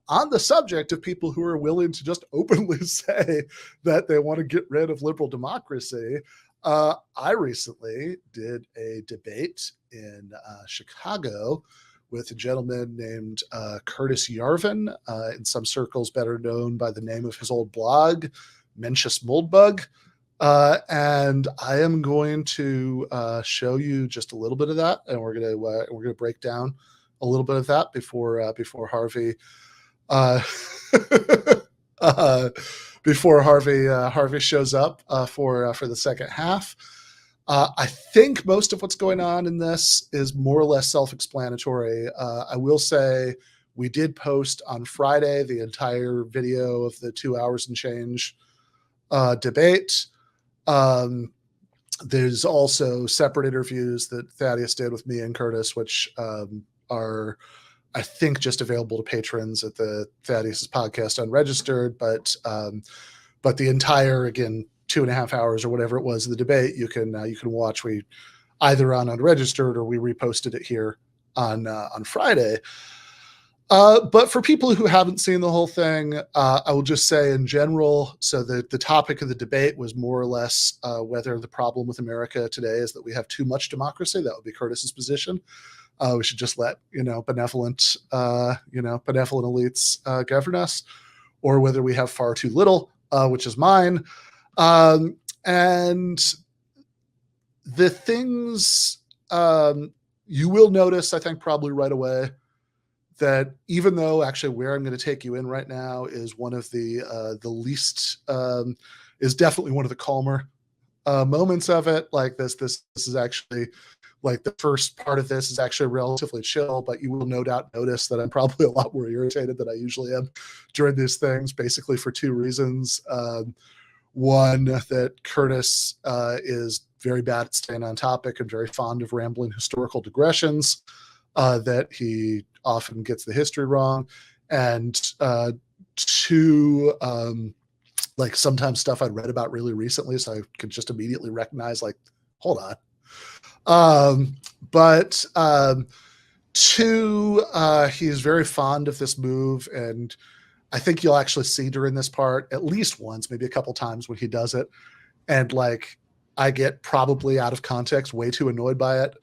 on the subject of people who are willing to just openly say that they want to get rid of liberal democracy, I recently did a debate in Chicago with a gentleman named Curtis Yarvin, in some circles better known by the name of his old blog, Mencius Moldbug. And I am going to show you just a little bit of that, and we're gonna break down a little bit of that before Harvey Harvey shows up for the second half. I think most of what's going on in this is more or less self-explanatory. I will say we did post on Friday the entire video of the 2 hours and change debate. There's also separate interviews that Thaddeus did with me and Curtis, which are, I think, just available to patrons at the Thaddeus's podcast unregistered. But the entire, again, 2.5 hours or whatever it was of the debate, you can watch. We either on unregistered or we reposted it here on Friday. But for people who haven't seen the whole thing, I will just say in general, so the topic of the debate was more or less whether the problem with America today is that we have too much democracy. That would be Curtis's position. We should just let, benevolent elites govern us, or whether we have far too little, which is mine. And the things you will notice, I think, probably right away, that even though actually where I'm going to take you in right now is one of the least, is definitely one of the calmer moments of it. Like this is actually, like, the first part of this is actually relatively chill, but you will no doubt notice that I'm probably a lot more irritated than I usually am during these things, basically for two reasons. One, that Curtis is very bad at staying on topic and very fond of rambling historical digressions, that he often gets the history wrong, and two, like sometimes stuff I'd read about really recently, so I could just immediately recognize, like, hold on. But two, he's very fond of this move, and I think you'll actually see during this part at least once, maybe a couple times when he does it, and like I get probably out of context way too annoyed by it.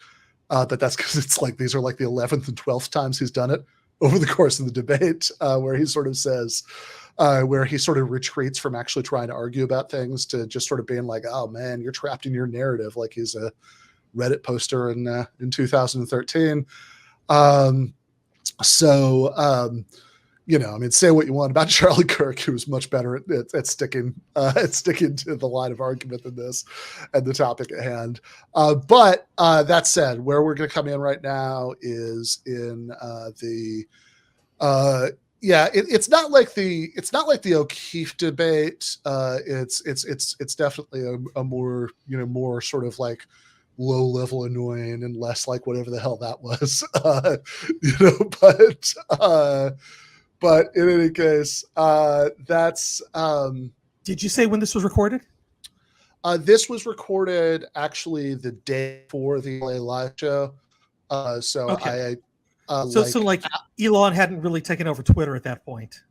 But that's because it's like these are like the 11th and 12th times he's done it over the course of the debate, where he sort of says, where he sort of retreats from actually trying to argue about things to just sort of being like, "Oh man, you're trapped in your narrative," like he's a Reddit poster in 2013. I mean, say what you want about Charlie Kirk, who was much better at sticking to the line of argument than this and the topic at hand. But that said, where we're going to come in right now is in it's not like the O'Keefe debate. It's definitely a more more sort of like low level annoying and less like whatever the hell that was. But in any case, that's. Did you say when this was recorded? This was recorded actually the day before the LA live show. So okay. So Elon hadn't really taken over Twitter at that point.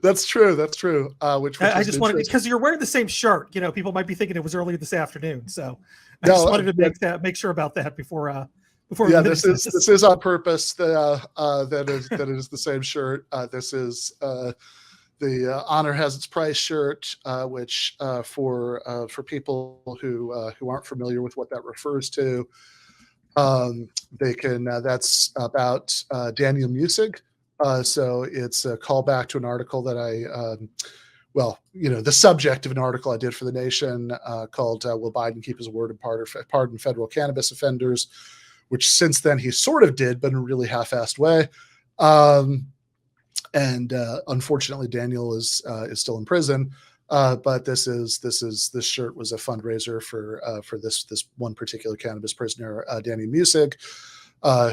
That's true. Which I just wanted, because you're wearing the same shirt. People might be thinking it was earlier this afternoon. So I just wanted to make sure about that before. Yeah, this is on purpose. That is the same shirt. This is the Honor Has Its Price shirt, which for people who aren't familiar with what that refers to, they can. That's about Daniel Muessig. So it's a callback to an article that the subject of an article I did for The Nation called "Will Biden Keep His Word and Pardon Federal Cannabis Offenders?" which since then he sort of did, but in a really half-assed way. And unfortunately, Daniel is still in prison. But this shirt was a fundraiser for this one particular cannabis prisoner, Danny Muessig,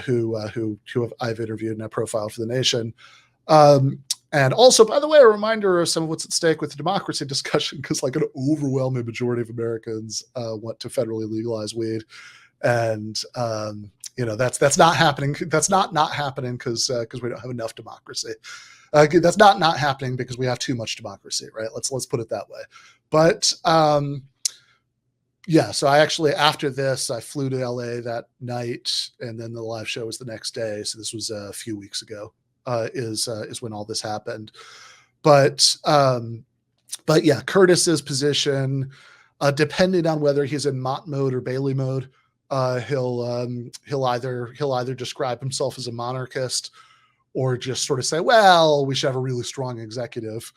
who I've interviewed and I profiled for The Nation. And also, by the way, a reminder of some of what's at stake with the democracy discussion, because like an overwhelming majority of Americans want to federally legalize weed. And that's not happening. That's not happening because we don't have enough democracy. That's not happening because we have too much democracy, right? Let's put it that way. But yeah, so I actually, after this, I flew to LA that night, and then the live show was the next day. So this was a few weeks ago, is when all this happened. But yeah, Curtis's position, depending on whether he's in Mott mode or Bailey mode, he'll either describe himself as a monarchist or just sort of say, well, we should have a really strong executive,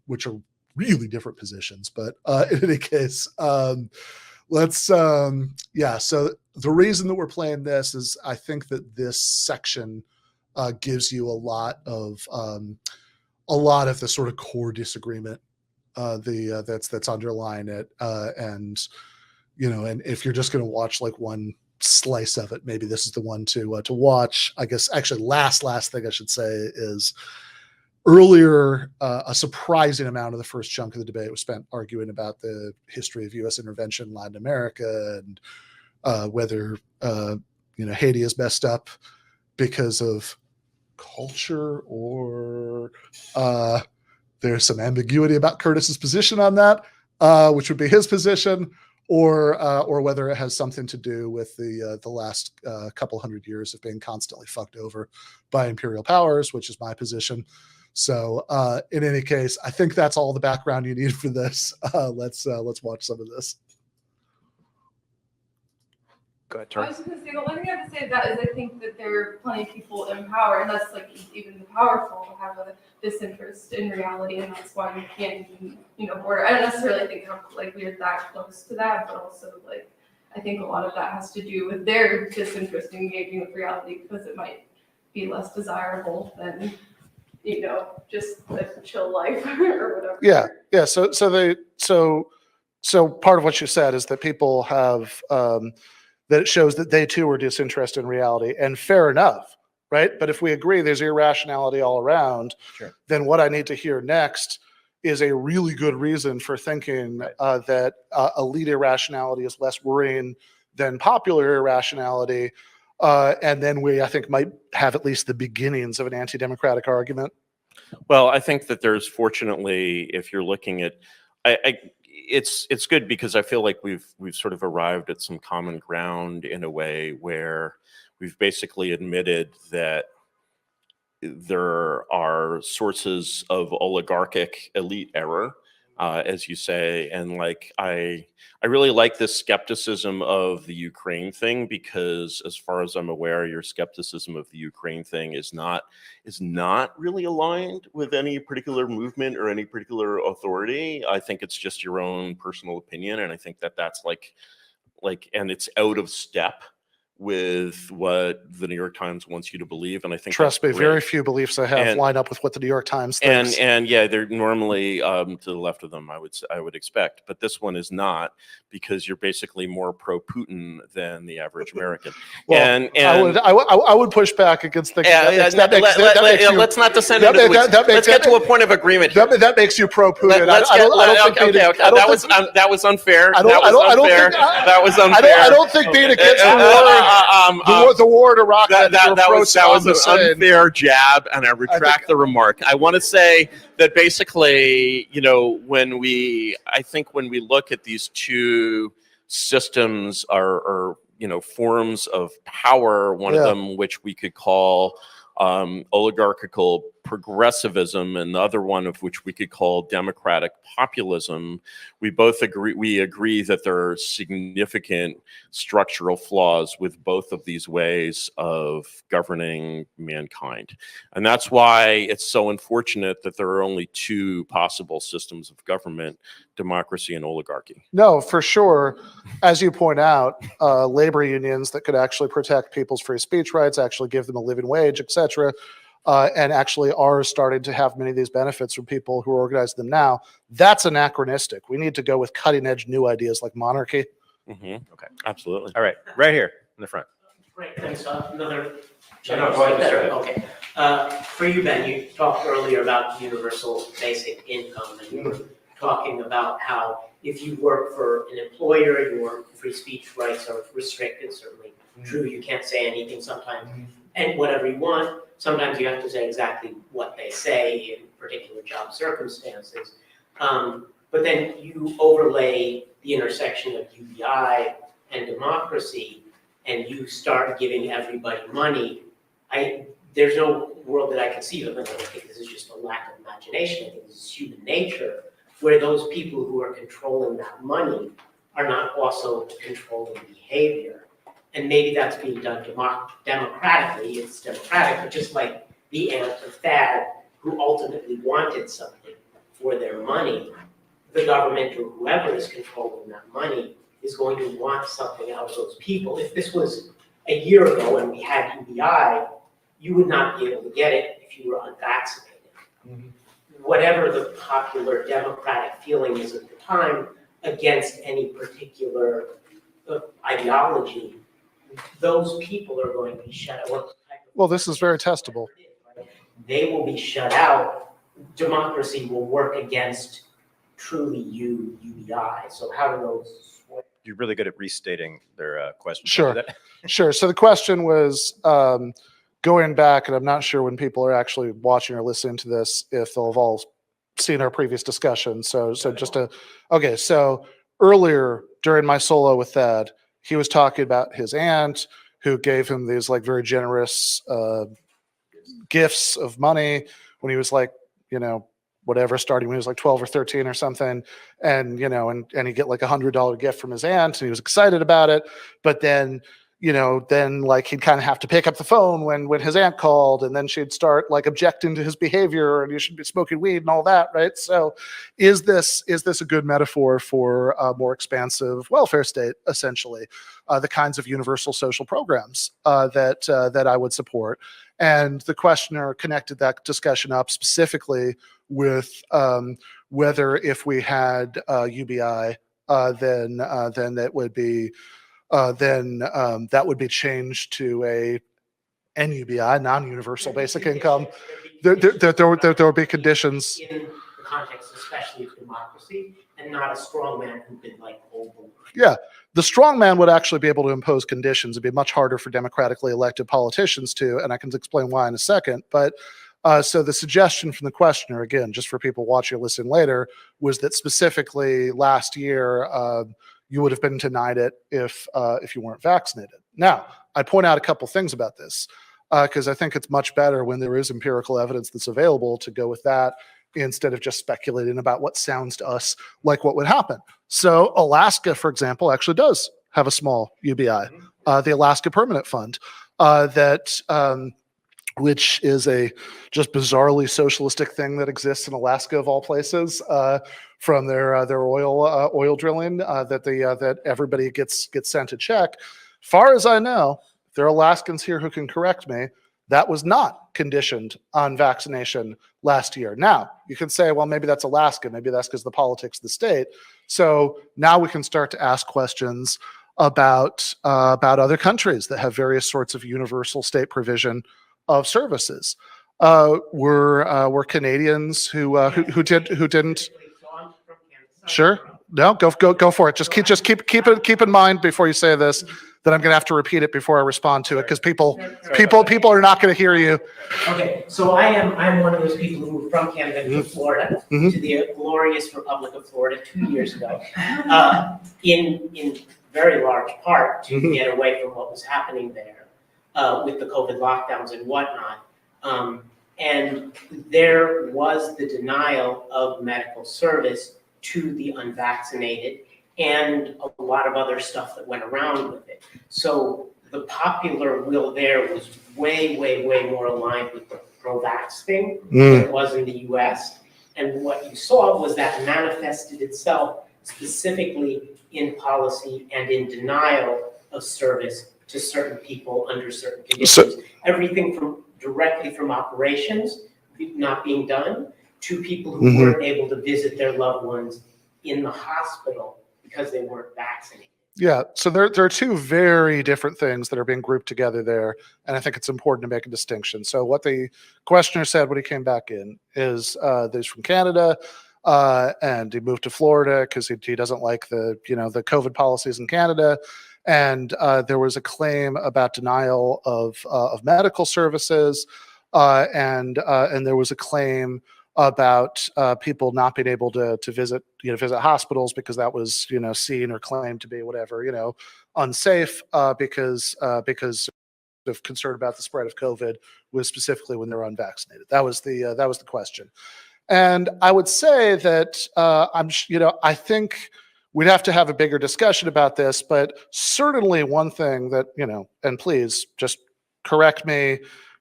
which are really different positions. But in any case, let's yeah. So the reason that we're playing this is I think that this section gives you a lot of the sort of core disagreement that's underlying it, and and if you're just going to watch like one slice of it, maybe this is the one to watch. I guess actually last thing I should say is earlier, a surprising amount of the first chunk of the debate was spent arguing about the history of U.S. intervention in Latin America and whether Haiti is messed up because of culture or there's some ambiguity about Curtis's position on that, which would be his position, or whether it has something to do with the last couple hundred years of being constantly fucked over by imperial powers, which is my position. So in any case, I think that's all the background you need for this. Let's watch some of this. Go ahead, Tori. I was just going to say, the one thing I have to say to that is I think that there are plenty of people in power, and that's like even the powerful have a disinterest in reality, and that's why we can't even, border. I don't necessarily think we're that close to that, but also I think a lot of that has to do with their disinterest in engaging with reality because it might be less desirable than just a chill life or whatever. Yeah. So part of what you said is that people have that it shows that they too are disinterested in reality, and fair enough, right? But if we agree there's irrationality all around, sure, then what I need to hear next is a really good reason for thinking that elite irrationality is less worrying than popular irrationality. And then I think, might have at least the beginnings of an anti-democratic argument. Well, I think that there's, fortunately, if you're looking at, it's good because I feel like we've sort of arrived at some common ground in a way where we've basically admitted that there are sources of oligarchic elite error, as you say, and I really like this skepticism of the Ukraine thing because, as far as I'm aware, your skepticism of the Ukraine thing is not really aligned with any particular movement or any particular authority. I think it's just your own personal opinion, and I think that that's and it's out of step with what the New York Times wants you to believe, and I think trust me, very few beliefs I have line up with what the New York Times thinks. And yeah, they're normally to the left of them, I would expect, but this one is not, because you're basically more pro-Putin than the average American. Well, and I would push back against thinking let's not descend into the weeds. Let's get to a point of agreement. That makes you pro-Putin. That was unfair. That was unfair. I don't think being against the war in Iraq. That was an unfair jab, and I retract the remark. I want to say that basically, when we look at these two systems or forms of power, one of them which we could call oligarchical progressivism, and the other one of which we could call democratic populism, we agree that there are significant structural flaws with both of these ways of governing mankind. And that's why it's so unfortunate that there are only two possible systems of government: democracy and oligarchy. No, for sure. As you point out, labor unions that could actually protect people's free speech rights, actually give them a living wage, etc., and actually are starting to have many of these benefits from people who are organizing them now. That's anachronistic. We need to go with cutting edge new ideas like monarchy. Mm-hmm. Okay, absolutely. All right, right here in the front. Great, thanks. Another. No, go ahead, sir. Okay. For you, Ben, you talked earlier about universal basic income, and you were talking about how if you work for an employer, your free speech rights are restricted, certainly True, you can't say anything sometimes, and whatever you want. Sometimes you have to say exactly what they say in particular job circumstances. But then you overlay the intersection of UBI and democracy, and you start giving everybody money. There's no world that I can see of, and I don't think this is just a lack of imagination. I think this is human nature, where those people who are controlling that money are not also controlling behavior. And maybe that's being done democratically. It's democratic, but just like the aunt of Thad, who ultimately wanted something for their money, the government or whoever is controlling that money is going to want something out of those people. If this was a year ago and we had UBI, you would not be able to get it if you were unvaccinated. Whatever the popular democratic feeling is at the time against any particular ideology, those people are going to be shut out. Well, this is very testable. They will be shut out. Democracy will work against truly UBI. So how do those work? You're really good at restating their question. Sure. Sure. So the question was going back, and I'm not sure when people are actually watching or listening to this, if they'll have all seen our previous discussion. So earlier during my solo with Thad, he was talking about his aunt who gave him these like very generous gifts of money when he was like, whatever, starting when he was like 12 or 13 or something. And, and he'd get like $100 gift from his aunt and he was excited about it. But then, then like he'd kind of have to pick up the phone when his aunt called, and then she'd start like objecting to his behavior and you should be smoking weed and all that, right? So is this a good metaphor for a more expansive welfare state, essentially, the kinds of universal social programs that I would support? And the questioner connected that discussion up specifically with whether if we had UBI, then that would be that would be changed to a NUBI, non-universal basic income. There would be conditions. In the context, especially of democracy, and not a strong man who could like hold them. Yeah, the strong man would actually be able to impose conditions. It'd be much harder for democratically elected politicians to, and I can explain why in a second. But so the suggestion from the questioner, again, just for people watching or listening later, was that specifically last year, you would have been denied it if you weren't vaccinated. Now, I point out a couple things about this because I think it's much better when there is empirical evidence that's available to go with that instead of just speculating about what sounds to us like what would happen. So Alaska, for example, actually does have a small UBI, the Alaska Permanent Fund, which is a just bizarrely socialistic thing that exists in Alaska of all places, from their oil drilling, that everybody gets sent a check. Far as I know, there are Alaskans here who can correct me. That was not conditioned on vaccination last year. Now, you can say, well, maybe that's Alaska. Maybe that's because of the politics of the state. So now we can start to ask questions about other countries that have various sorts of universal state provision of services. Were Canadians who didn't? Sure. No, go for it. Just keep in mind before you say this that I'm going to have to repeat it before I respond to it because people are not going to hear you. Okay, so I'm one of those people who moved from Canada to Florida, to the glorious Republic of Florida 2 years ago, in very large part to get away from what was happening there with the COVID lockdowns and whatnot. And there was the denial of medical service to the unvaccinated and a lot of other stuff that went around with it. So the popular will there was way more aligned with the pro-vax thing than it was in the US. And what you saw was that manifested itself specifically in policy and in denial of service to certain people under certain conditions. Everything from directly from operations not being done to people who weren't able to visit their loved ones in the hospital because they weren't vaccinated. Yeah, so there are two very different things that are being grouped together there, and I think it's important to make a distinction. So what the questioner said when he came back in is that he's from Canada, and he moved to Florida because he doesn't like the COVID policies in Canada, and there was a claim about denial of medical services, and there was a claim about people not being able to visit hospitals because that was seen or claimed to be whatever unsafe because of concern about the spread of COVID, was specifically when they're unvaccinated. That was the question. And I would say that I think we'd have to have a bigger discussion about this, but certainly one thing that, and please just correct me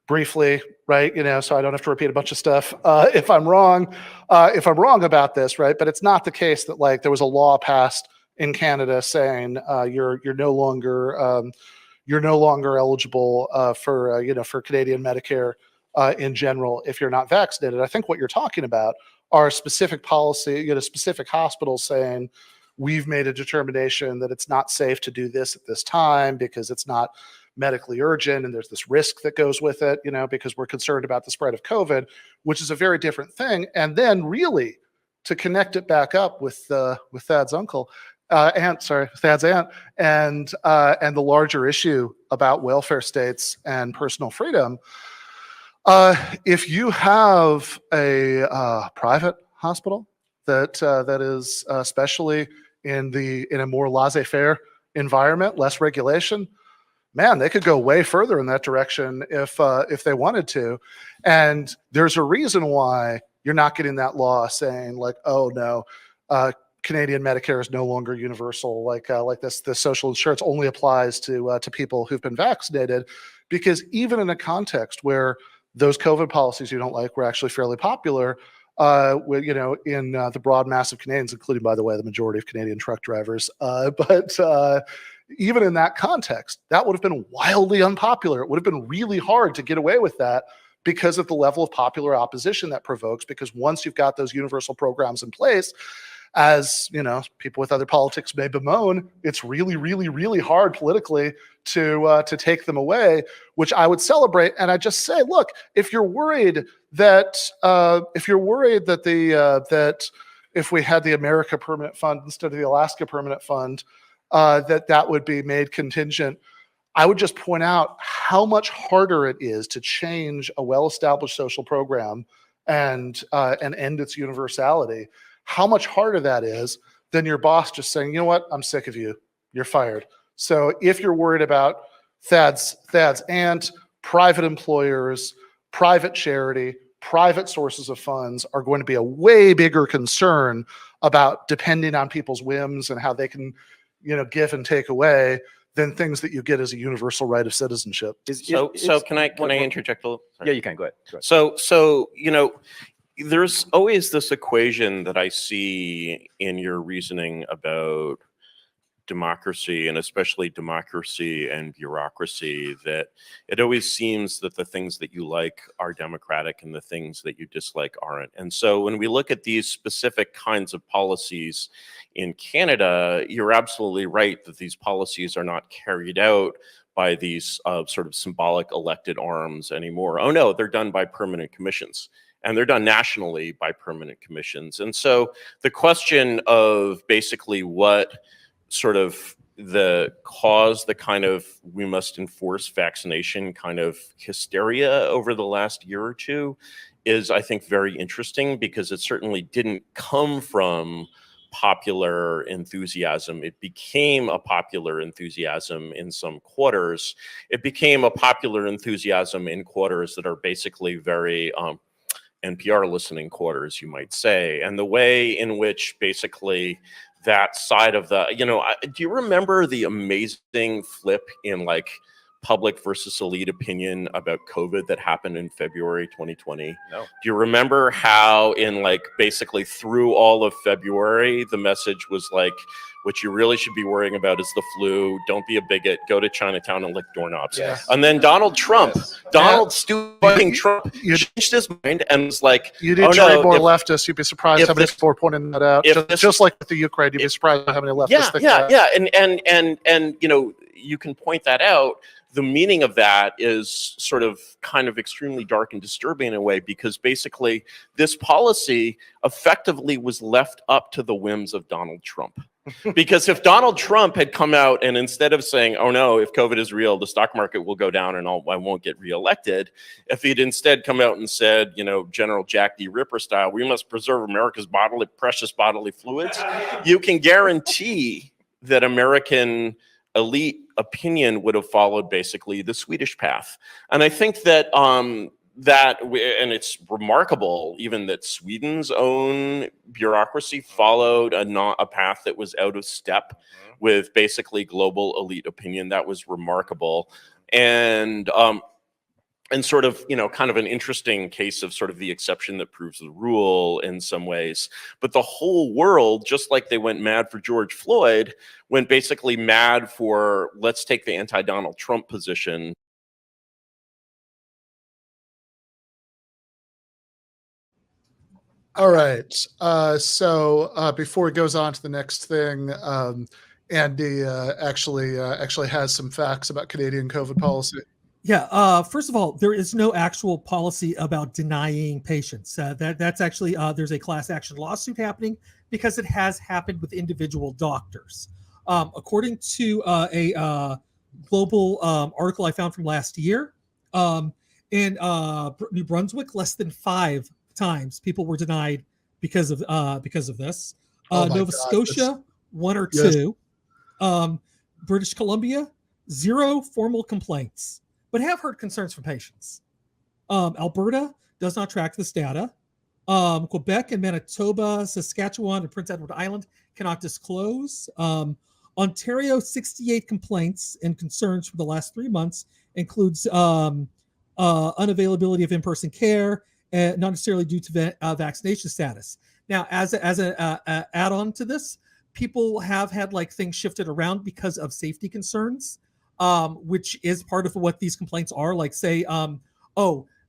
briefly, right? So I don't have to repeat a bunch of stuff if I'm wrong about this, right? But it's not the case that like there was a law passed in Canada saying you're no longer eligible for Canadian Medicare in general if you're not vaccinated. I think what you're talking about are specific policy, specific hospitals saying we've made a determination that it's not safe to do this at this time because it's not medically urgent and there's this risk that goes with it, because we're concerned about the spread of COVID, which is a very different thing. And then really to connect it back up with Thad's Thad's aunt, and the larger issue about welfare states and personal freedom. If you have a private hospital that is especially in a more laissez-faire environment, less regulation, man, they could go way further in that direction if they wanted to. And there's a reason why you're not getting that law saying like, oh no, Canadian Medicare is no longer universal. Like this social insurance only applies to people who've been vaccinated, because even in a context where those COVID policies you don't like were actually fairly popular, in the broad mass of Canadians, including, by the way, the majority of Canadian truck drivers. But even in that context, that would have been wildly unpopular. It would have been really hard to get away with that because of the level of popular opposition that provokes. Because once you've got those universal programs in place, as people with other politics may bemoan, it's really, really, really hard politically to take them away, which I would celebrate. And I just say, look, if you're worried that that if we had the America Permanent Fund instead of the Alaska Permanent Fund, that would be made contingent, I would just point out how much harder it is to change a well-established social program and end its universality. How much harder that is than your boss just saying, you know what, I'm sick of you, you're fired. So if you're worried about Thad's aunt, private employers, private charity, private sources of funds are going to be a way bigger concern about depending on people's whims and how they can, give and take away than things that you get as a universal right of citizenship. So can I interject a little? Sorry. Yeah, you can. Go ahead. So there's always this equation that I see in your reasoning about democracy, and especially democracy and bureaucracy, that it always seems that the things that you like are democratic and the things that you dislike aren't. And so when we look at these specific kinds of policies in Canada, you're absolutely right that these policies are not carried out by these sort of symbolic elected arms anymore. Oh no, they're done by permanent commissions. And they're done nationally by permanent commissions. And so the question of basically what sort of the kind of we must enforce vaccination kind of hysteria over the last year or two is, I think, very interesting, because it certainly didn't come from popular enthusiasm. It became a popular enthusiasm in some quarters. It became a popular enthusiasm in quarters that are basically very NPR listening quarters, you might say. And the way in which basically that side of the, do you remember the amazing flip in like public versus elite opinion about COVID that happened in February 2020? No. Do you remember how in like basically through all of February, the message was like, what you really should be worrying about is the flu. Don't be a bigot. Go to Chinatown and lick doorknobs. Yes. And then Donald Trump, stupid Trump, You changed his mind and was like, need trade more leftists. You'd be surprised how many people are pointing that out. Just like with the Ukraine, you'd be surprised how many leftists think that. Yeah. And you can point that out. The meaning of that is sort of kind of extremely dark and disturbing in a way, because basically this policy effectively was left up to the whims of Donald Trump. Because if Donald Trump had come out and instead of saying, oh no, if COVID is real, the stock market will go down and I won't get reelected, if he'd instead come out and said, General Jack D. Ripper style, we must preserve America's precious bodily fluids, you can guarantee that American elite opinion would have followed basically the Swedish path. And I think that and it's remarkable even that Sweden's own bureaucracy followed a path that was out of step with basically global elite opinion. That was remarkable. And sort of, kind of an interesting case of sort of the exception that proves the rule in some ways. But the whole world, just like they went mad for George Floyd, went basically mad for, let's take the anti-Donald Trump position. All right. So before it goes on to the next thing, Andy actually has some facts about Canadian COVID policy. Yeah. First of all, there is no actual policy about denying patients. That's actually there's a class action lawsuit happening because it has happened with individual doctors. According to a global article I found from last year, in New Brunswick, less than 5 times people were denied because of this. Nova Scotia, 1 or 2. British Columbia, 0 formal complaints, but have heard concerns from patients. Alberta does not track this data. Quebec and Manitoba, Saskatchewan, and Prince Edward Island cannot disclose. Ontario, 68 complaints and concerns for the last 3 months, includes unavailability of in-person care, not necessarily due to vaccination status. Now, as an add-on to this, people have had things shifted around because of safety concerns, which is part of what these complaints are. Like, say,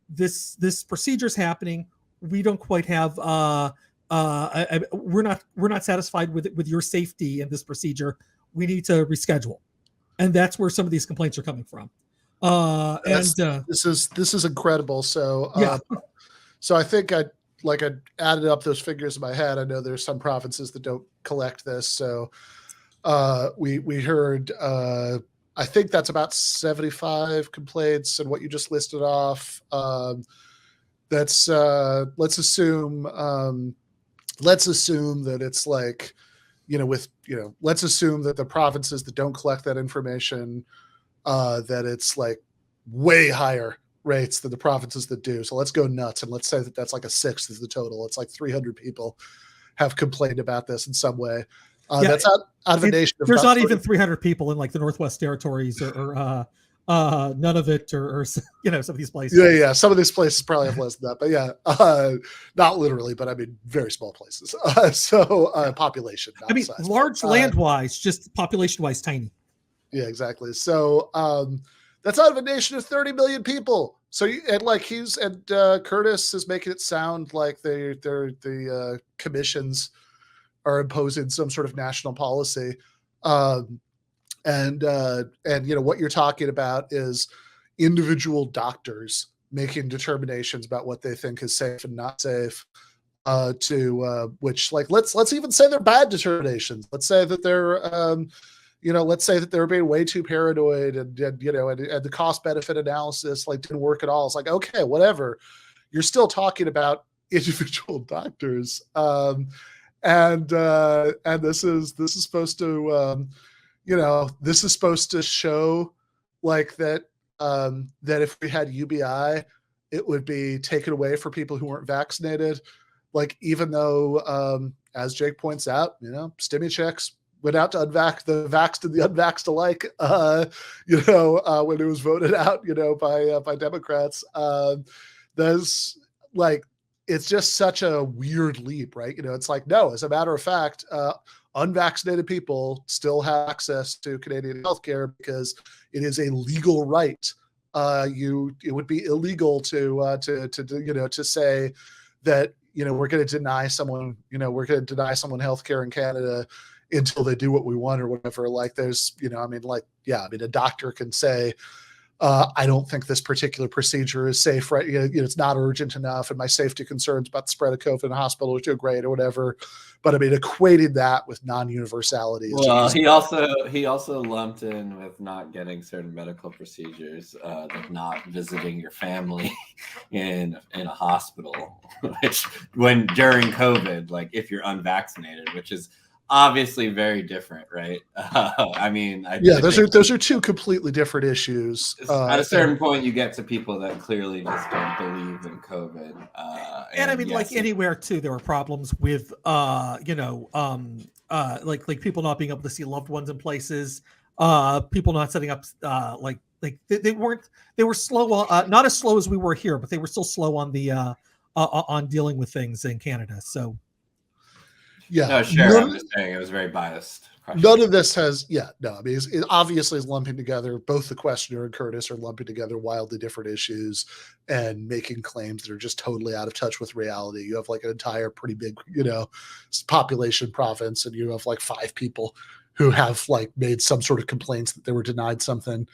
this procedure's happening, we don't quite have, we're not satisfied with your safety in this procedure. We need to reschedule, and that's where some of these complaints are coming from. This is incredible. So yeah. So I think I added up those figures in my head. I know there's some provinces that don't collect this. So we heard I think that's about 75 complaints, and what you just listed off. That's let's assume that it's let's assume that the provinces that don't collect that information, that it's way higher rates than the provinces that do. So let's go nuts, and let's say that that's 1/6 of the total. It's 300 people have complained about this in some way. That's out of a nation. There's not even 300 people in the Northwest Territories or none of it, or some of these places. Yeah. Some of these places probably have less than that, but yeah, not literally, but I mean very small places. Population. I mean, size. Large land-wise, just population-wise, tiny. Yeah, exactly. So that's out of a nation of 30 million people. So Curtis is making it sound like the commissions are imposing some sort of national policy. And what you're talking about is individual doctors making determinations about what they think is safe and not safe. Which let's even say they're bad determinations. Let's say that they're let's say that they're being way too paranoid, and the cost benefit analysis didn't work at all. It's okay, whatever. You're still talking about individual doctors, and this is supposed to this is supposed to show that if we had UBI, it would be taken away for people who weren't vaccinated. Even though, as Jake points out, stimmy checks went out to the vaxxed and the unvaxxed alike, when it was voted out, by Democrats. There's it's just such a weird leap, right? It's no, as a matter of fact, unvaccinated people still have access to Canadian healthcare because it is a legal right. It would be illegal to say that, we're going to deny someone healthcare in Canada until they do what we want or whatever. There's, a doctor can say, I don't think this particular procedure is safe, right? It's not urgent enough, and my safety concerns about the spread of COVID in the hospital are too great, or whatever. But I mean, equating that with non-universality is Well, just he also lumped in with not getting certain medical procedures, like not visiting your family in a hospital, which during COVID, like if you're unvaccinated, which is obviously very different, right? I mean, yeah, those are two completely different issues. At a certain point, you get to people that clearly just don't believe in COVID. And I mean, yes, like anywhere too, there were problems with, like people not being able to see loved ones in places, people not setting up, they were slow, not as slow as we were here, but they were still slow on the, on dealing with things in Canada. So, yeah, no, sure. I'm just saying it was very biased. None of this has, I mean, it obviously is lumping together, both the questioner and Curtis are lumping together wildly different issues and making claims that are just totally out of touch with reality. You have like an entire pretty big, population province, and you have like 5 people who have like made some sort of complaints that they were denied something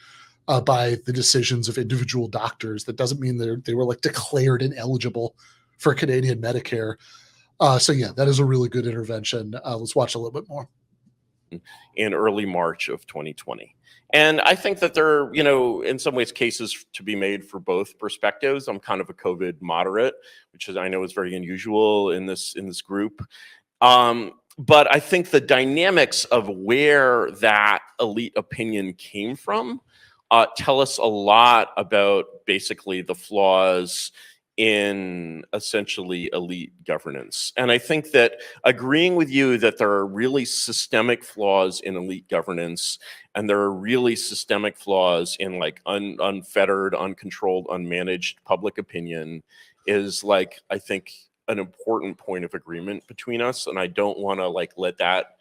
by the decisions of individual doctors. That doesn't mean they were like declared ineligible for Canadian Medicare. So yeah, that is a really good intervention. Let's watch a little bit more. In early March of 2020. And I think that there are, in some ways cases to be made for both perspectives. I'm kind of a COVID moderate, which I know is very unusual in this group. But I think the dynamics of where that elite opinion came from tell us a lot about basically the flaws in essentially elite governance. And I think that agreeing with you that there are really systemic flaws in elite governance, and there are really systemic flaws in like unfettered, uncontrolled, unmanaged public opinion is like, I think, an important point of agreement between us. And I don't want to like let that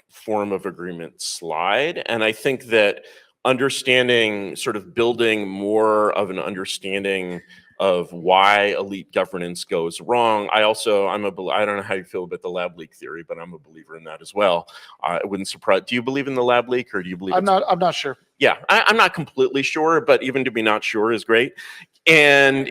form of agreement slide. And I think that understanding, sort of building more of an understanding of why elite governance goes wrong. I don't know how you feel about the lab leak theory, but I'm a believer in that as well. It wouldn't surprise. Do you believe in the lab leak, or do you believe? I'm not sure. Yeah, I'm not completely sure, but even to be not sure is great. And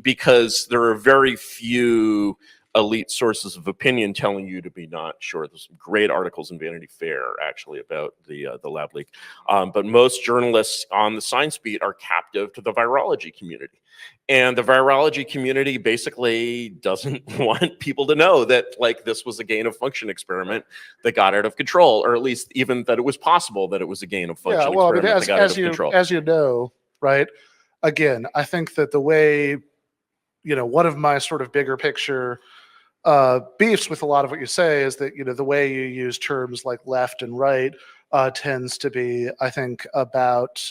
because there are very few elite sources of opinion telling you to be not sure. There's some great articles in Vanity Fair actually about the lab leak. But most journalists on the science beat are captive to the virology community. And the virology community basically doesn't want people to know that like this was a gain of function experiment that got out of control, or at least even that it was possible that it was a gain of function experiment that got out of control. As you know, right? Again, I think that the way, one of my sort of bigger picture beefs with a lot of what you say is that, the way you use terms like left and right tends to be, I think, about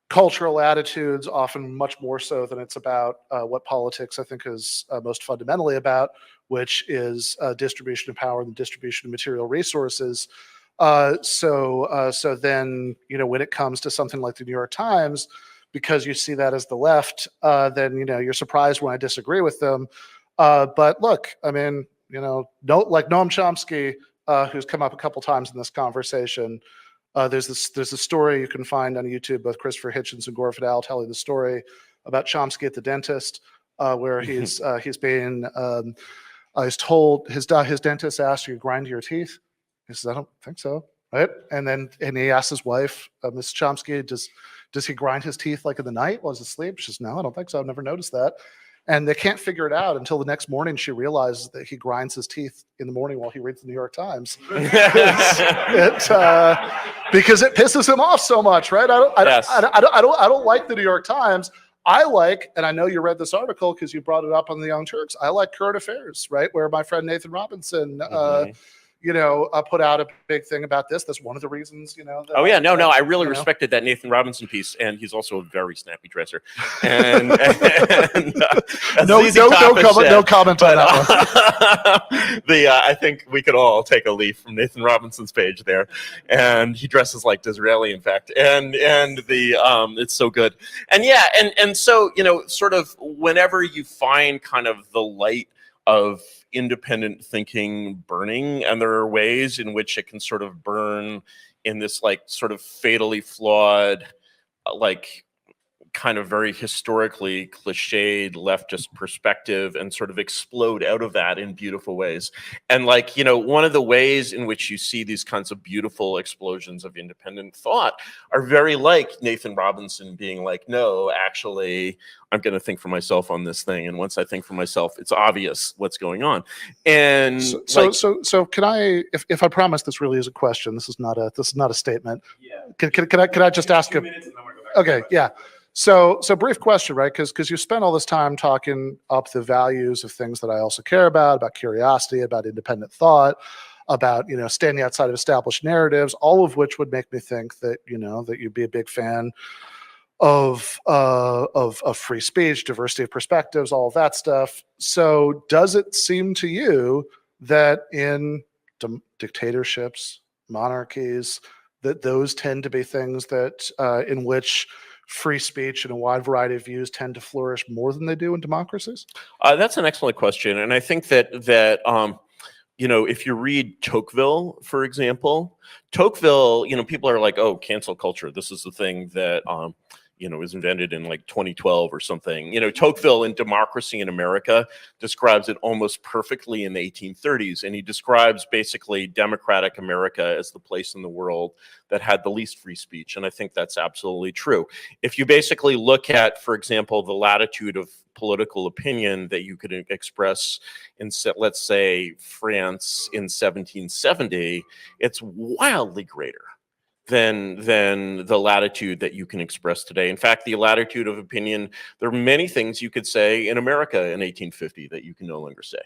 cultural attitudes, often much more so than it's about what politics, I think, is most fundamentally about, which is distribution of power and the distribution of material resources. So then, when it comes to something like the New York Times, because you see that as the left, then, you're surprised when I disagree with them. But look, I mean, like Noam Chomsky, who's come up a couple times in this conversation. There's a story you can find on YouTube, both Christopher Hitchens and Gore Vidal telling the story about Chomsky at the dentist, where he's being he's told his dentist asked, "You grind your teeth?" He says, "I don't think so." Right? And he asks his wife, Miss Chomsky, does he grind his teeth like in the night while he's asleep? She says, "No, I don't think so. I've never noticed that." And they can't figure it out until the next morning. She realizes that he grinds his teeth in the morning while he reads the New York Times. Because it pisses him off so much, right? I don't like the New York Times. I like, and I know you read this article because you brought it up on the Young Turks. I like Current Affairs, right, where my friend Nathan Robinson put out a big thing about this. That's one of the reasons, I really respected that Nathan Robinson piece, and he's also a very snappy dresser. And no comment on that one. I think we could all take a leaf from Nathan Robinson's page there, and he dresses like Disraeli, in fact, and it's so good, and so sort of whenever you find kind of the light of independent thinking burning, and there are ways in which it can sort of burn in this like sort of fatally flawed, like kind of very historically cliched leftist perspective and sort of explode out of that in beautiful ways. And like, you know, one of the ways in which you see these kinds of beautiful explosions of independent thought are very like Nathan Robinson being like, no, actually, I'm going to think for myself on this thing. And once I think for myself, it's obvious what's going on. And so can I, if I promise this really is a question, this is not a statement. Yeah. Can I just ask 2 a, minutes and then we'll go back. okay, yeah. So brief question, right? Because you spent all this time talking up the values of things that I also care about curiosity, about independent thought, about, you know, standing outside of established narratives, all of which would make me think that, you know, that you'd be a big fan of free speech, diversity of perspectives, all of that stuff. So does it seem to you that in dictatorships, monarchies, that those tend to be things that in which free speech and a wide variety of views tend to flourish more than they do in democracies? That's an excellent question, and I think that you know, if you read Tocqueville, for example, Tocqueville, you know, people are like, oh, cancel culture. This is the thing that you know, was invented in like 2012 or something. You know, Tocqueville in Democracy in America describes it almost perfectly in the 1830s. And he describes basically democratic America as the place in the world that had the least free speech. And I think that's absolutely true. If you basically look at, for example, the latitude of political opinion that you could express in, let's say, France in 1770, it's wildly greater than the latitude that you can express today. In fact, the latitude of opinion, there are many things you could say in America in 1850 that you can no longer say.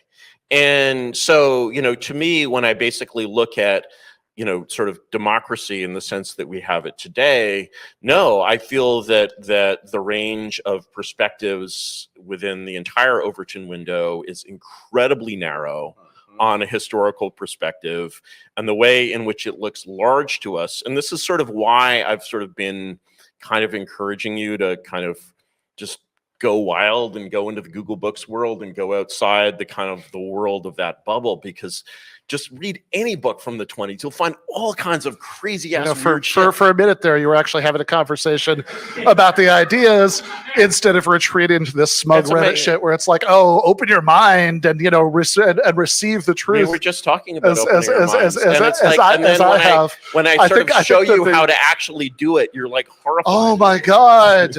And so, you know, to me, when I basically look at, you know, sort of democracy in the sense that we have it today, no, I feel that the range of perspectives within the entire Overton window is incredibly narrow on a historical perspective, and the way in which it looks large to us. And this is sort of why I've sort of been kind of encouraging you to kind of just go wild and go into the Google Books world and go outside the kind of the world of that bubble, because just read any book from the 20s. You'll find all kinds of crazy ass weird shit. For a minute there, you were actually having a conversation about the ideas instead of retreating into this smug That's Reddit amazing. shit where it's like, oh, open your mind and, you know, and receive the We truth. were just talking about As- opening as- our as- minds. as- And as- it's as like, I- and then as I have, when I I sort of think show that you the- how to actually do it, you're like horrified. Oh my God,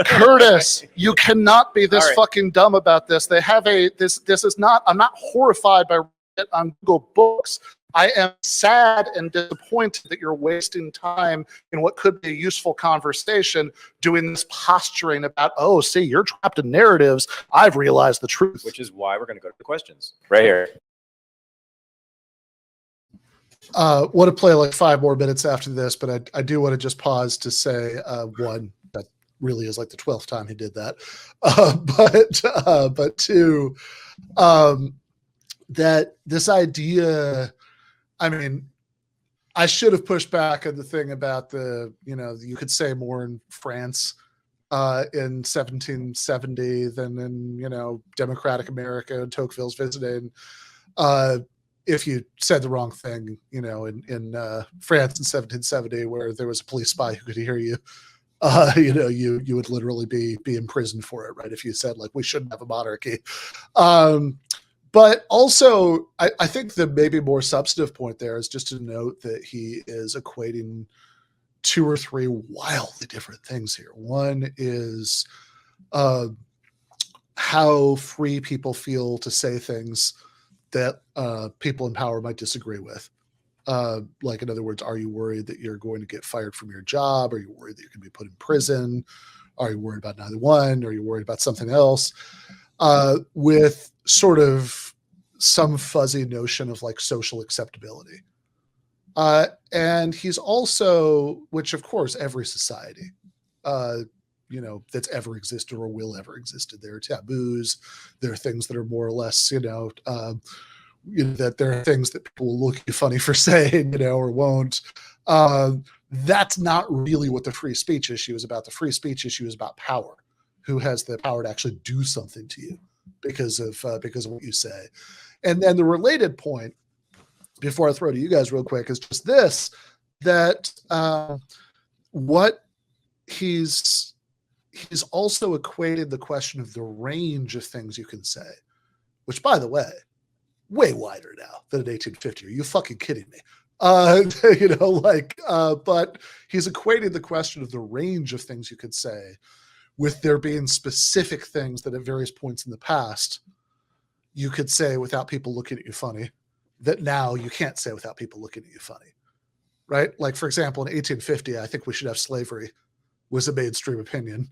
Curtis, you cannot be this All right. fucking dumb about this. They have this is not, I'm not horrified by it on Google Books. I am sad and disappointed that you're wasting time in what could be a useful conversation doing this posturing about, oh, see, you're trapped in narratives. I've realized the truth. Which is why we're going to go to the questions right here. Want to play like 5 more minutes after this, but I do want to just pause to say one, that really is like the 12th time he did that, but two, that this idea, I mean, I should have pushed back on the thing about the, you know, you could say more in France in 1770 than in, you know, democratic America and Tocqueville's visiting. If you said the wrong thing, you know, in France in 1770, where there was a police spy who could hear you, you know, you would literally be imprisoned for it, right? If you said like, we shouldn't have a monarchy. But also, I think the maybe more substantive point there is just to note that he is equating 2 or 3 wildly different things here. One is how free people feel to say things that people in power might disagree with. Like, in other words, are you worried that you're going to get fired from your job? Are you worried that you're going to be put in prison? Are you worried about neither one? Are you worried about something else? With sort of some fuzzy notion of like social acceptability. And he's also, which of course every society, you know, that's ever existed or will ever existed, there are taboos, there are things that are more or less, you know, that there are things that people will look at you funny for saying, you know, or won't. That's not really what the free speech issue is about. The free speech issue is about power. Who has the power to actually do something to you because of what you say. And then the related point, before I throw to you guys real quick, is just this, that what he's also equated the question of the range of things you can say, which, by the way, way wider now than in 1850. Are you fucking kidding me? But he's equating the question of the range of things you could say with there being specific things that at various points in the past you could say without people looking at you funny, that now you can't say without people looking at you funny, right? Like, for example, in 1850, I think we should have slavery was a mainstream opinion,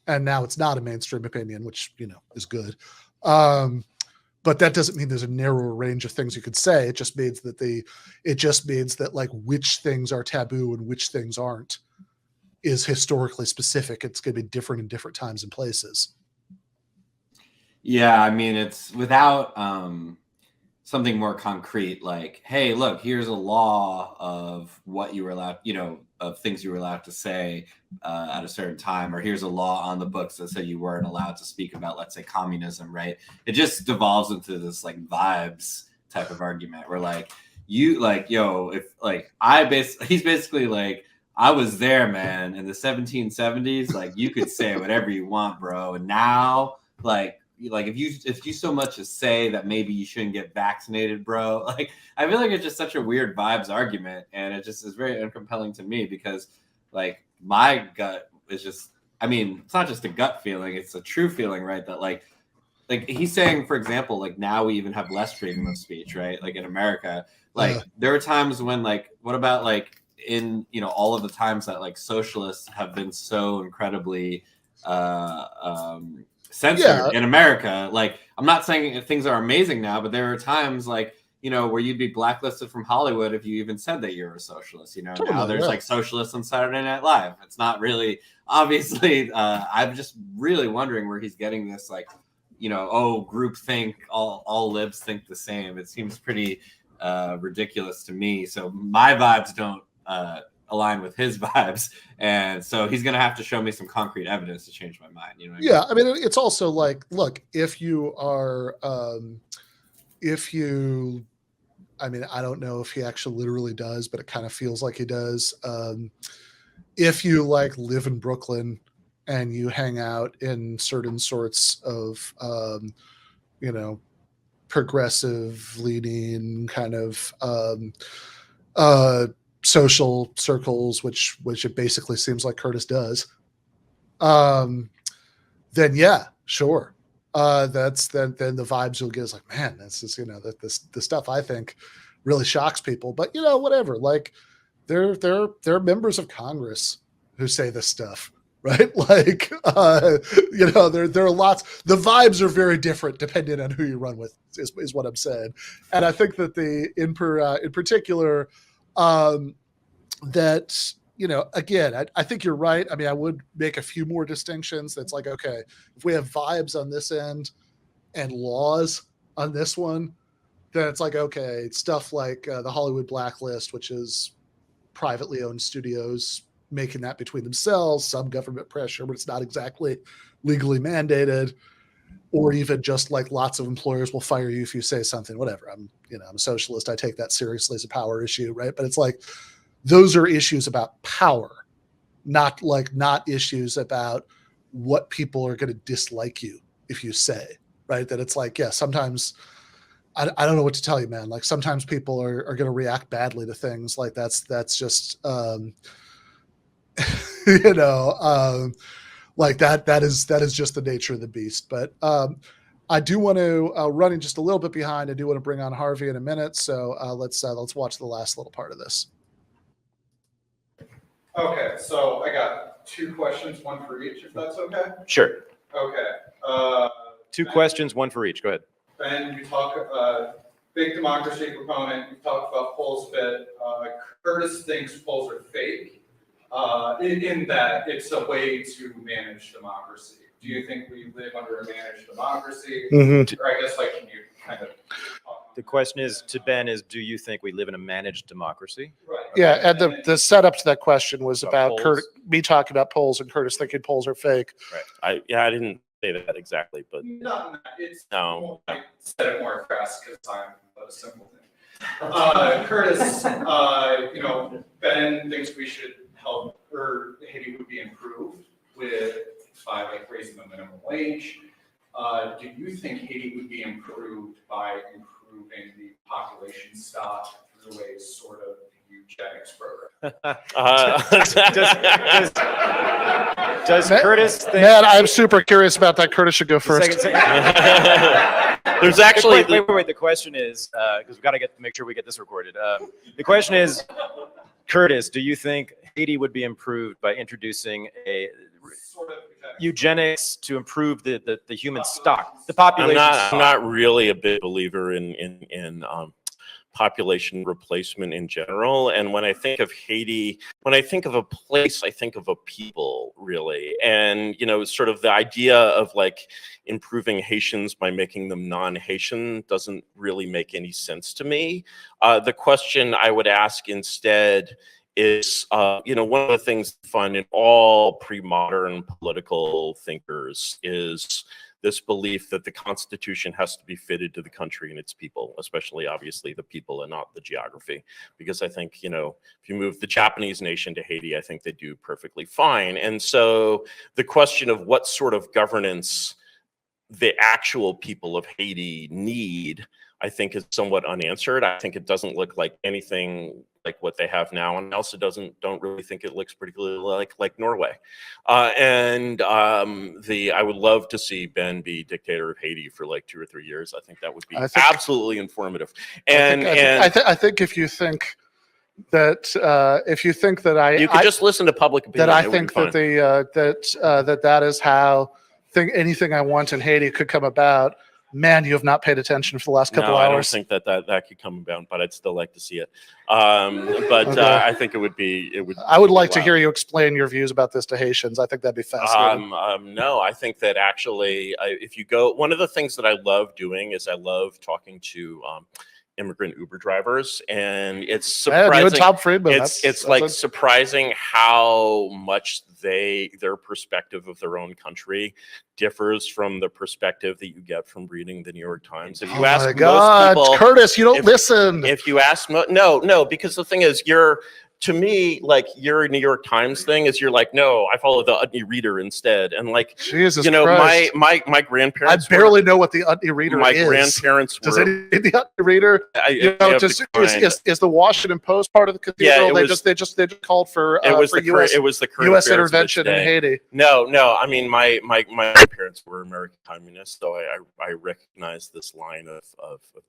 and now it's not a mainstream opinion, which, is good. But that doesn't mean there's a narrower range of things you could say. It just means that like which things are taboo and which things aren't is historically specific. It's going to be different in different times and places. Yeah, I mean, it's without something more concrete, like, hey, look, here's a law of what you were allowed, of things you were allowed to say at a certain time, or here's a law on the books that said you weren't allowed to speak about, let's say, communism, right? It just devolves into this like vibes type of argument where like you like, yo, if like he's basically like, I was there, man, in the 1770s, like you could say whatever you want, bro. And now like if you so much as say that maybe you shouldn't get vaccinated, bro, like I feel like it's just such a weird vibes argument, and it just is very uncompelling to me because like my gut is just, I mean, it's not just a gut feeling, it's a true feeling, right? That like he's saying, for example, like now we even have less freedom of speech, right? Like in America, like there are times when like, what about like in, all of the times that like socialists have been so incredibly censored in America. Like, I'm not saying things are amazing now, but there are times like, where you'd be blacklisted from Hollywood if you even said that you're a socialist, Totally, now there's like socialists on Saturday Night Live. It's not really, obviously, I'm just really wondering where he's getting this, like, group think, all libs think the same. It seems pretty ridiculous to me. So my vibes don't align with his vibes, and so he's gonna have to show me some concrete evidence to change my mind. I mean, it's also like, look, if you are I mean, I don't know if he actually literally does, but it kind of feels like he does. If you like live in Brooklyn and you hang out in certain sorts of progressive leaning kind of social circles, which it basically seems like Curtis does, then yeah, sure. That's then the vibes you'll get is like, man, that's just, that the stuff I think really shocks people, but whatever, like they're members of Congress who say this stuff, right? Like, there are lots, the vibes are very different depending on who you run with is what I'm saying. And I think that in particular, that, again, I think you're right. I mean, I would make a few more distinctions. That's like, okay, if we have vibes on this end and laws on this one, then it's like, okay, stuff like the Hollywood blacklist, which is privately owned studios making that between themselves, some government pressure, but it's not exactly legally mandated, or even just like lots of employers will fire you if you say something, whatever. I'm a socialist. I take that seriously as a power issue, right? But it's like, those are issues about power, not issues about what people are going to dislike you if you say, right? That it's like, yeah, sometimes I don't know what to tell you, man. Like sometimes people are going to react badly to things like that's just, like that is just the nature of the beast. But I do want to running just a little bit behind. I do want to bring on Harvey in a minute. So let's watch the last little part of this. Okay, so I got two questions, one for each, if that's okay? Sure. Okay. Two questions, one for each. Go ahead. Ben, you talk, big democracy proponent, you talked about polls a bit. Curtis thinks polls are fake, in that it's a way to manage democracy. Do you think we live under a managed democracy? Mm-hmm. Or I guess, like, can you kind of... The question is to Ben is, do you think we live in a managed democracy? Right. Yeah, and the setup to that question was about polls? me talking about polls and Curtis thinking polls are fake. Right. I didn't say that exactly, but Not in that. It's no. I said it more fast because I'm a simple thing. Curtis, Ben thinks we should help, or Haiti would be improved by like raising the minimum wage. Do you think Haiti would be improved by improving the population stock through a sort of eugenics program? Does Curtis think? Man, I'm super curious about that. Curtis should go first. There's actually Wait. The question is, because we've got to make sure we get this recorded. The question is, Curtis, do you think Haiti would be improved by introducing a Sort of eugenics to improve the human stock, the population stock? I'm not really a big believer in population replacement in general. And when I think of Haiti, when I think of a place, I think of a people, really. And, sort of the idea of like improving Haitians by making them non-Haitian doesn't really make any sense to me. The question I would ask instead is, one of the things fun in all pre-modern political thinkers is this belief that the Constitution has to be fitted to the country and its people, especially obviously the people and not the geography. Because I think, if you move the Japanese nation to Haiti, I think they do perfectly fine. And so the question of what sort of governance the actual people of Haiti need, I think is somewhat unanswered. I think it doesn't look like anything like what they have now, and I also don't really think it looks particularly like Norway. I would love to see Ben be dictator of Haiti for like 2 or 3 years. I think that would be absolutely informative. I think if you think that you could just listen to public opinion. That I think that that is how anything I want in Haiti could come about. Man, you have not paid attention for the last couple hours. I don't think that could come about, but I'd still like to see it. I think it would. I would like to hear you explain your views about this to Haitians. I think that'd be fascinating. No, I think that actually, if you go, one of the things that I love doing is I love talking to immigrant Uber drivers, and it's surprising. You and Tom Friedman, it's like surprising how much their perspective of their own country differs from the perspective that you get from reading the New York Times. If you ask most people, Curtis, you don't listen. If you ask no, because the thing is, to me, like your New York Times thing is, you're like, no, I follow the Utney Reader instead. And like, Jesus Christ. my grandparents. I barely know what the Utney Reader is. My grandparents were. Does any the Utney Reader? Is the Washington Post part of the cathedral? Yeah, they just called for the U.S. intervention in Haiti. No. I mean, my grandparents were American communists, so I recognize this line of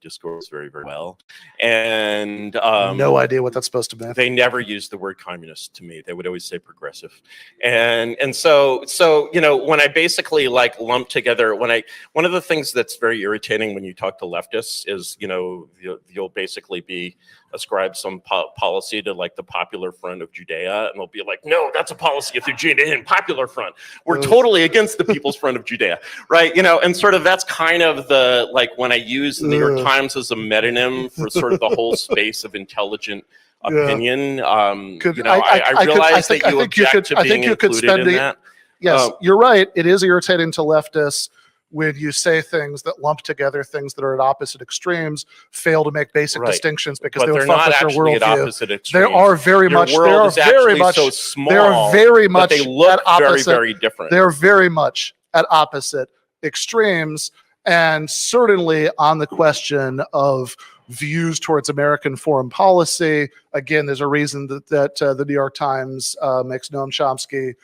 discourse very, very well. And no idea what that's supposed to mean. They never used the word communist to me. They would always say progressive. And so when I basically like lump together, one of the things that's very irritating when you talk to leftists is, you'll basically be ascribed some policy to like the Popular Front of Judea, and they'll be like, no, that's a policy of the Judean Popular Front. We're totally against the People's Front of Judea, right? And sort of that's kind of the, like, when I use the New York Times as a metonym for sort of the whole space of intelligent opinion. I realize that you object to being included in that. Yes, you're right. It is irritating to leftists when you say things that lump together things that are at opposite extremes, fail to make basic distinctions because they would fuck with your worldview. They are very much. They are very much so small. They are very much. They look very, very different. They are very much at opposite extremes, and certainly on the question of views towards American foreign policy. Again, there's a reason that the New York Times makes Noam Chomsky,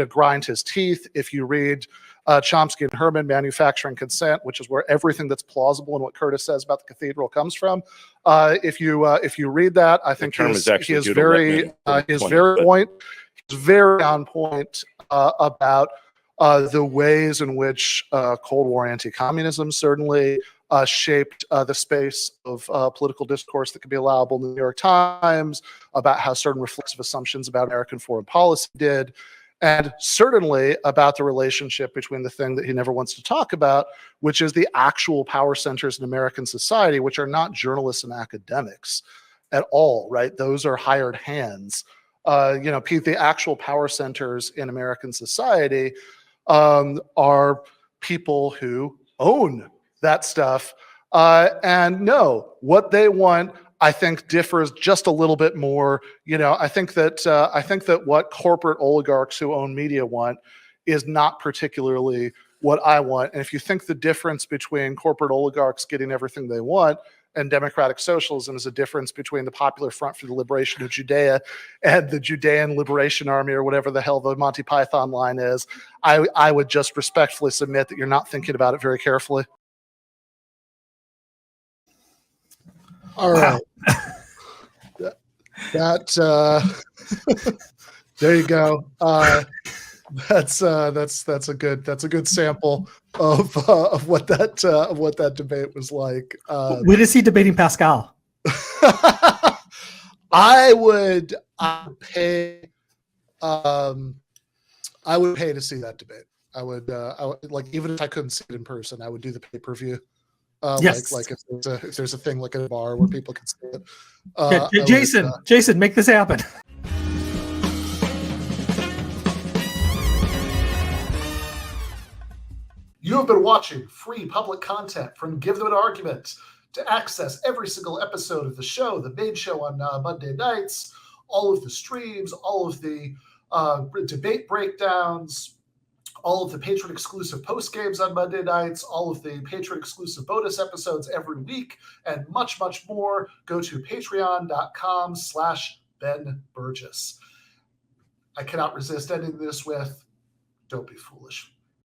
grind his teeth. If you read Chomsky and Herman, Manufacturing Consent, which is where everything that's plausible and what Curtis says about the cathedral comes from. If you read that, I think he is very on point about the ways in which Cold War anti-communism certainly shaped the space of political discourse that could be allowable in the New York Times, about how certain reflexive assumptions about American foreign policy did, and certainly about the relationship between the thing that he never wants to talk about, which is the actual power centers in American society, which are not journalists and academics at all, right? Those are hired hands. The actual power centers in American society are people who own that stuff, And no, what they want, I think, differs just a little bit more. I think that what corporate oligarchs who own media want is not particularly what I want. And if you think the difference between corporate oligarchs getting everything they want and democratic socialism is a difference between the Popular Front for the Liberation of Judea and the Judean Liberation Army, or whatever the hell the Monty Python line is, I would just respectfully submit that you're not thinking about it very carefully. All right. There you go. That's a good sample of what that debate was like. When is he debating Pascal? I would pay to see that debate. I would like, even if I couldn't see it in person, I would do the pay-per-view. Yes. Like if there's a thing like at a bar where people can see it. Jason, make this happen. You have been watching free public content from Give Them an Argument. To access every single episode of the show, the main show on Monday nights, all of the streams, all of the debate breakdowns, all of the patron-exclusive postgames on Monday nights, all of the patron-exclusive bonus episodes every week, and much, much more, go to patreon.com/Ben Burgis. I cannot resist ending this with, don't be foolish.